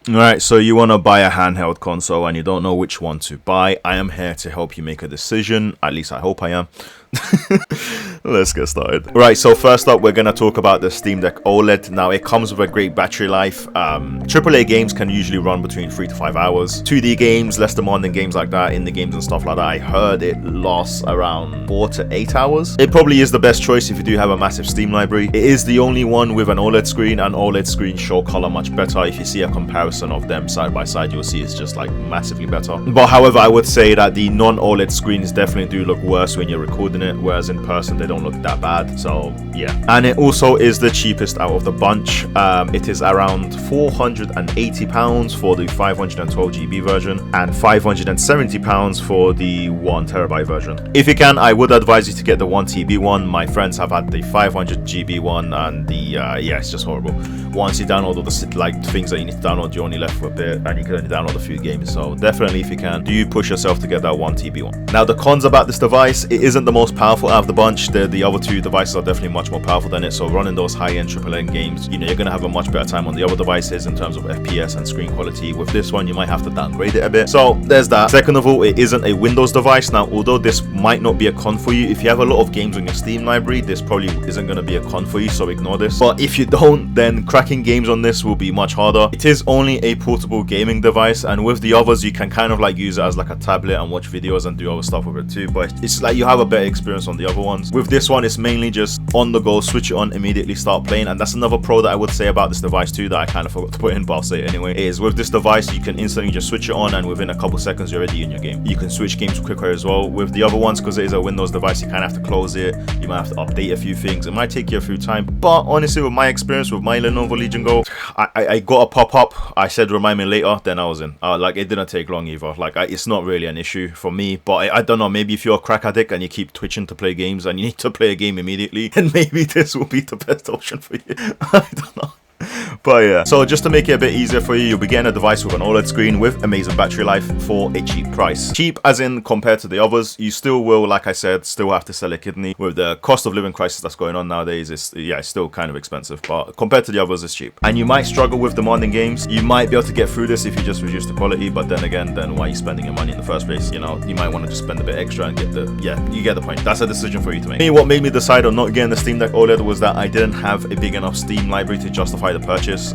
Alright, so you want to buy a handheld console and you don't know which one to buy. I am here to help you make a decision. At least I hope I am. Let's get started. Right, so first up, we're going to talk about the Steam Deck OLED. Now, it comes with a great battery life. AAA games can usually run between 3 to 5 hours. 2D games, less demanding games like that, indie games and stuff like that, I heard it lasts around 4 to 8 hours. It probably is the best choice if you do have a massive Steam library. It is the only one with an OLED screen, and OLED screens show color much better. If you see a comparison of them side by side, you'll see it's just like massively better. But however, I would say that the non-OLED screens definitely do look worse when you're recording it, whereas in person they don't look that bad. So yeah, and it also is the cheapest out of the bunch. It is around £480 for the 512GB version and £570 for the 1TB version. If you can, I would advise you to get the 1TB one. My friends have had the 500GB one, and the yeah, it's just horrible. Once you download all the things that you need to download, you're only left with a bit, and you can only download a few games. So definitely, if you can, do push yourself to get that 1TB one. Now, the cons about this device: it isn't the most powerful out of the bunch. The other two devices are definitely much more powerful than it. So running those high-end AAA games, you're gonna have a much better time on the other devices in terms of FPS and screen quality. With this one, you might have to downgrade it a bit. So there's that. Second of all, it isn't a Windows device. Now, although this might not be a con for you, if you have a lot of games on your Steam library, this probably isn't gonna be a con for you. So ignore this. But if you don't, then cracking games on this will be much harder. It is only a portable gaming device, and with the others, you can kind of like use it as like a tablet and watch videos and do other stuff with it too. But it's like you have a better experience on the other ones. With this one, it's mainly just on the go, switch it on, immediately start playing. And that's another pro that I would say about this device too, that I kind of forgot to put in, but I'll say it anyway, is with this device you can instantly just switch it on, and within a couple seconds you're already in your game. You can switch games quicker as well. With the other ones, because it is a Windows device, you kind of have to close it, you might have to update a few things, it might take you a few time. But honestly, with my experience with my Lenovo Legion Go, I got a pop-up, I said remind me later, then I was in. Like, it didn't take long either. Like, it's not really an issue for me, but I don't know, maybe if you're a crack addict and you keep twitching to play games and you need to play a game immediately, then maybe this will be the best option for you. I don't know. But yeah, so just to make it a bit easier for you, you'll be getting a device with an OLED screen with amazing battery life for a cheap price. Cheap as in compared to the others. You still will, like I said, still have to sell a kidney. With the cost of living crisis that's going on nowadays, it's still kind of expensive, but compared to the others, it's cheap. And you might struggle with demanding games. You might be able to get through this if you just reduce the quality, but then again, why are you spending your money in the first place? You might want to just spend a bit extra and get you get the point. That's a decision for you to make. What made me decide on not getting the Steam Deck OLED was that I didn't have a big enough Steam library to justify the purchase.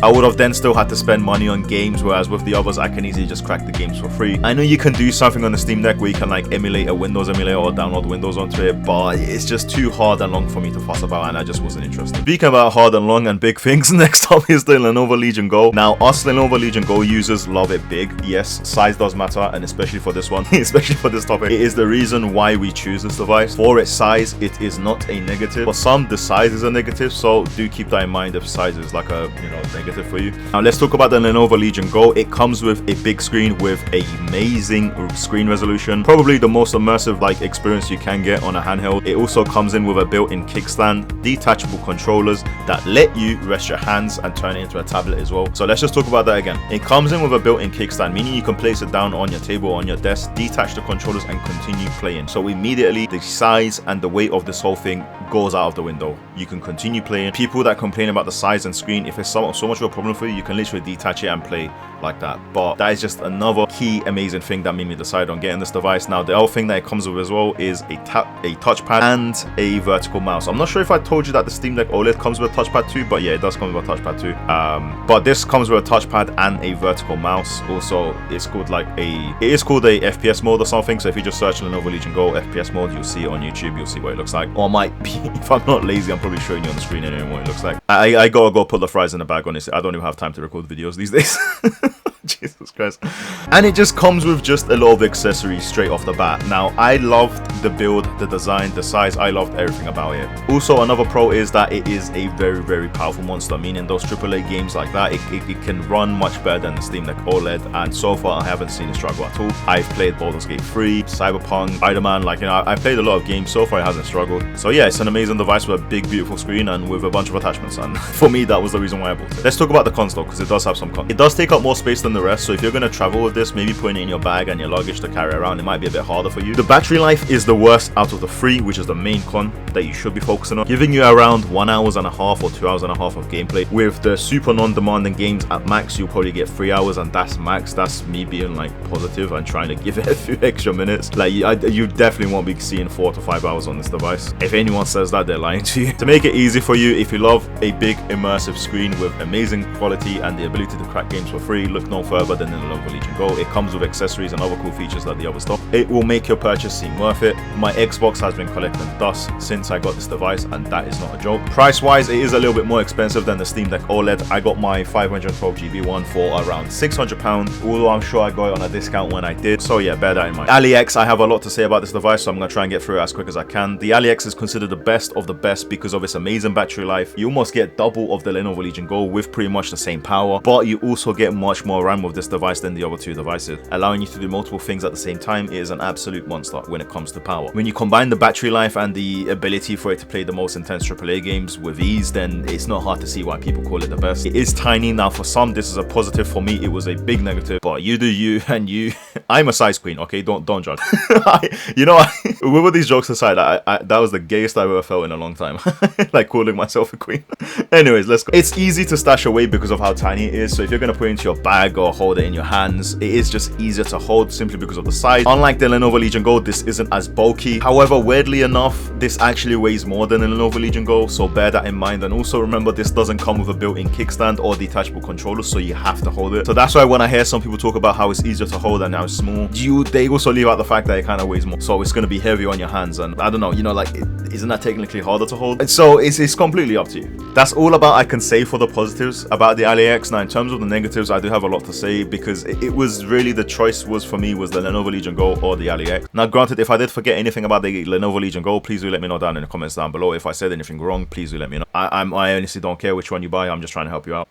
I would have then still had to spend money on games, whereas with the others I can easily just crack the games for free. I know you can do something on the Steam Deck where you can like emulate a Windows emulator or download Windows onto it, but it's just too hard and long for me to fuss about, and I just wasn't interested. Speaking about hard and long and big things, next up is the Lenovo Legion Go. Now, us Lenovo Legion Go users love it big. Yes, size does matter, and especially for this one, especially for this topic, it is the reason why we choose this device. For its size, it is not a negative. For some, the size is a negative, so do keep that in mind if size is like a negative for you. Now let's talk about the Lenovo Legion Go. It comes with a big screen with an amazing screen resolution, probably the most immersive experience you can get on a handheld. It also comes in with a built-in kickstand, detachable controllers that let you rest your hands and turn it into a tablet as well. So let's just talk about that again. It comes in with a built-in kickstand, meaning you can place it down on your table or on your desk, detach the controllers and continue playing. So immediately the size and the weight of this whole thing goes out of the window. You can continue playing. People that complain about the size and screen, if it's so much of a problem for you, you can literally detach it and play like that. But that is just another key amazing thing that made me decide on getting this device. Now, the other thing that it comes with as well is a touchpad and a vertical mouse. I'm not sure if I told you that the Steam Deck OLED comes with a touchpad too, but yeah, it does come with a touchpad too. But this comes with a touchpad and a vertical mouse. Also, it's called it is called a FPS mode or something. So if you just search Lenovo Legion Go FPS mode, you'll see it on YouTube. You'll see what it looks like. Or might be, if I'm not lazy, I'm probably showing you on the screen anyway what it looks like. I gotta go put the fries in the bag, honestly. I don't even have time to record videos these days. Jesus Christ. And it just comes with just a lot of accessories straight off the bat. Now, I loved the build, the design, the size. I loved everything about it. Also, another pro is that it is a very, very powerful monster, meaning those AAA games like that, it can run much better than the Steam Deck OLED, and so far I haven't seen a struggle at all. I've played Baldur's Gate 3, Cyberpunk, Spider-Man, I played a lot of games. So far it hasn't struggled. So yeah, it's an amazing device with a big, beautiful screen and with a bunch of attachments, and for me, that was the reason why I bought it. Let's talk about the console, because it does have some cons. It does take up more space than the rest, so if you're going to travel with this, maybe putting it in your bag and your luggage to carry around, it might be a bit harder for you. The battery life is the worst out out of the 3, which is the main con that you should be focusing on, giving you around 1 hours and a half or 2 hours and a half of gameplay. With the super non-demanding games at max, you'll probably get 3 hours, and that's max. That's me being like positive and trying to give it a few extra minutes. Like you definitely won't be seeing 4 to 5 hours on this device. If anyone says that, they're lying to you. To make it easy for you, if you love a big immersive screen with amazing quality and the ability to crack games for free, look no further than the Lenovo Legion Go. It comes with accessories and other cool features that the others don't. It will make your purchase seem worth it. My Xbox has been collecting dust since I got this device, and that is not a joke. Price wise, it is a little bit more expensive than the Steam Deck OLED. I got my 512GB one for around £600, although I'm sure I got it on a discount when I did, so yeah, bear that in mind. AliEx, I have a lot to say about this device, so I'm going to try and get through it as quick as I can. The AliEx is considered the best of the best because of its amazing battery life. You almost get double of the Lenovo Legion Go with pretty much the same power, but you also get much more RAM with this device than the other 2 devices, allowing you to do multiple things at the same time. It is an absolute monster when it comes to power. When you combine the battery life and the ability for it to play the most intense AAA games with ease, then it's not hard to see why people call it the best. It is tiny. Now for some this is a positive, for me it was a big negative, but you do you, and you I'm a size queen, okay? Don't judge. You know, with all these jokes aside, that was the gayest I've ever felt in a long time. Like calling myself a queen. Anyways, let's go. It's easy to stash away because of how tiny it is, so if you're going to put it into your bag or hold it in your hands, it is just easier to hold simply because of the size. Unlike the Lenovo Legion Go, this isn't as bulky. However, weirdly enough, this actually weighs more than the Lenovo Legion Go, so bear that in mind. And also remember, this doesn't come with a built-in kickstand or detachable controller, so you have to hold it. So that's why when I hear some people talk about how it's easier to hold and how it's small, they also leave out the fact that it kind of weighs more, so it's going to be heavier on your hands, and I don't know, you know, like isn't that technically harder to hold? And so it's completely up to you. That's all about I can say for the positives about the AliEx. Now in terms of the negatives, I do have a lot to say because it was really, the choice was for me was the Lenovo Legion Go or the AliEx. Now granted, if I did forget anything about the Lenovo Legion Go, please do let me know down in the comments down below. If I said anything wrong, please do let me know. I honestly don't care which one you buy. I'm just trying to help you out.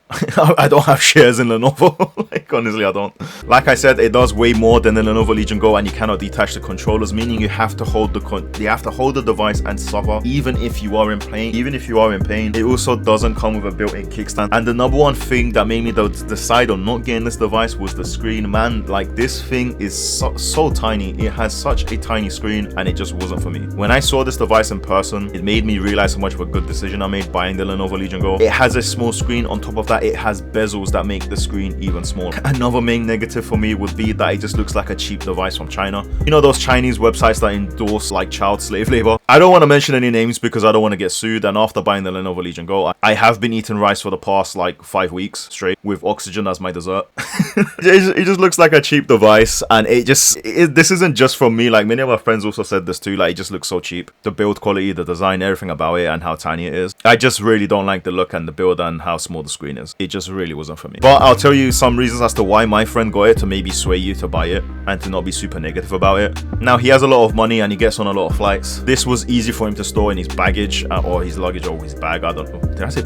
I don't have shares in Lenovo. Like honestly, I don't. Like I said, it does weigh more than the Lenovo Legion Go, and you cannot detach the controllers, meaning you have to hold the device and suffer even if you are in pain. It also doesn't come with a built-in kickstand. And the number one thing that made me decide on not getting this device was the screen. Man, like this thing is so tiny. It has such a tiny screen, and it just wasn't for me. When I saw this device in person, it made me realize how much of a good decision I made buying the Lenovo Legion Go. It has a small screen. On top of that, it has bezels that make the screen even smaller. Another main negative for me would be that it just looks like a cheap device from China. You know those Chinese websites that endorse like child slave labor? I don't want to mention any names because I don't want to get sued, and after buying the Lenovo Legion Go, I have been eating rice for the past like 5 weeks straight with oxygen as my dessert. It just looks like a cheap device, and this isn't just from me. Like many of my friends also said this too. Like it just looks so cheap. The build quality, the design, everything about it, and how tiny it is. I just really don't like the look and the build and how small the screen is. It just really wasn't for me. But I'll tell you some reasons as to why my friend got it, to maybe sway you to buy it and to not be super negative about it. Now he has a lot of money and he gets on a lot of flights. This was easy for him to store in his baggage or his luggage or his bag. I don't know. Did I say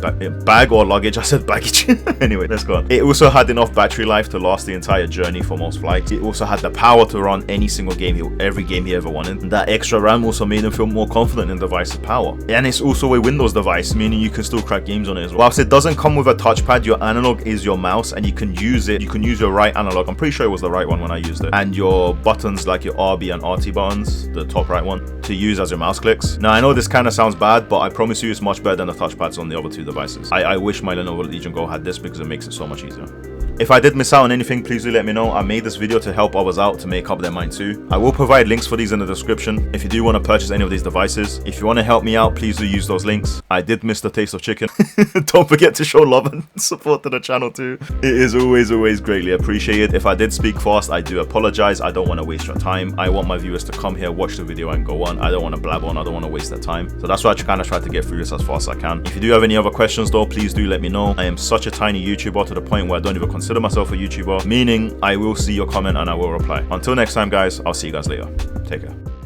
bag or luggage? I said baggage. Anyway, let's go on. It also had enough battery life to last the entire journey for most flights. It also had the power to run any single game, every game he ever wanted. And that extra RAM also made him feel more confident in the device's power. And it's also a Windows device, meaning you can still crack games on it as well. Whilst it doesn't come with a touchpad, your analog is your mouse, and you can use it. You can use your right analog. I'm pretty sure it was the right one when I used it. And your buttons, like your RB and RT buttons, the top right one, to use as your mouse clicks. Now I know this kind of sounds bad, but I promise you it's much better than the touchpads on the other 2 devices. I wish my Lenovo Legion Go had this because it makes it so much easier. If I did miss out on anything, please do let me know. I made this video to help others out to make up their mind too. I will provide links for these in the description if you do want to purchase any of these devices. If you want to help me out, please do use those links. I did miss the taste of chicken. Don't forget to show love and support to the channel too. It is always greatly appreciated. If I did speak fast, I do apologize. I don't want to waste your time. I want my viewers to come here, watch the video and go on. I don't want to blab on. I don't want to waste their time. So that's why I kind of try to get through this as fast as I can. If you do have any other questions though, please do let me know. I am such a tiny YouTuber to the point where I don't even consider myself a YouTuber, meaning I will see your comment and I will reply. Until next time guys, I'll see you guys later. Take care.